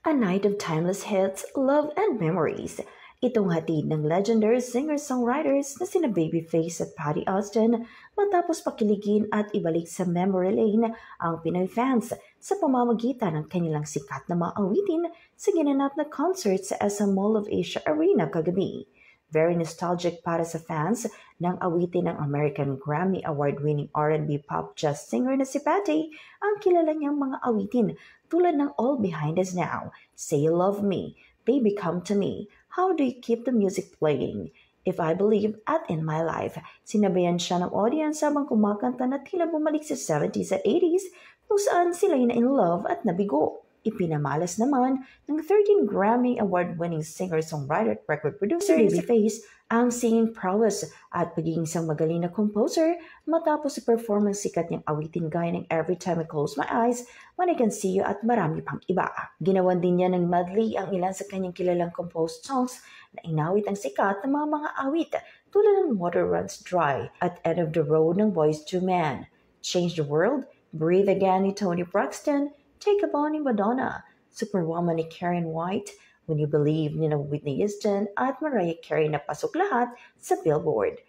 A night of timeless hits, love, and memories. Itong hatid ng legendary singer-songwriters na sina Babyface at Patty Austin matapos pakiligin at ibalik sa memory lane ang Pinoy fans sa pamamagitan ng kanilang sikat na mga awitin sa ginanap na concert sa SM Mall of Asia Arena kagabi. Very nostalgic para sa fans ng awitin ng American Grammy Award-winning R&B pop jazz singer na si Patty ang kilala niyang mga awitin tulad ng All Behind Us Now, Say You Love Me, Baby Come to Me, How Do You Keep the Music Playing, If I Believe at In My Life. Sinabayan siya ng audience habang kumakanta na tila bumalik sa 70s at 80s kung saan sila'y na in love at nabigo. Ipinamalas naman ng 13 Grammy Award-winning singer-songwriter at record producer si Babyface ang singing prowess at pagiging isang magaling na composer matapos sa performance sikat niyang awitin gaya ng Every Time I Close My Eyes, When I Can See You at marami pang iba. Ginawan din niya ng medley ang ilan sa kanyang kilalang composed songs na inawit ang sikat ng mga awit tulad ng Water Runs Dry at End of the Road ng Boyz II Men, Change the World, Breathe Again ni Toni Braxton, Take a Bow ni Madonna, Superwoman ni Karen White, When You Believe ni Whitney Houston at Mariah Carey na pasok lahat sa Billboard.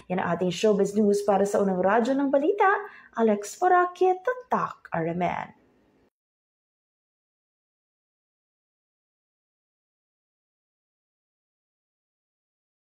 Yan ang ating showbiz news para sa unang radyo ng balita. Alex Foraque, Tatak Aramen.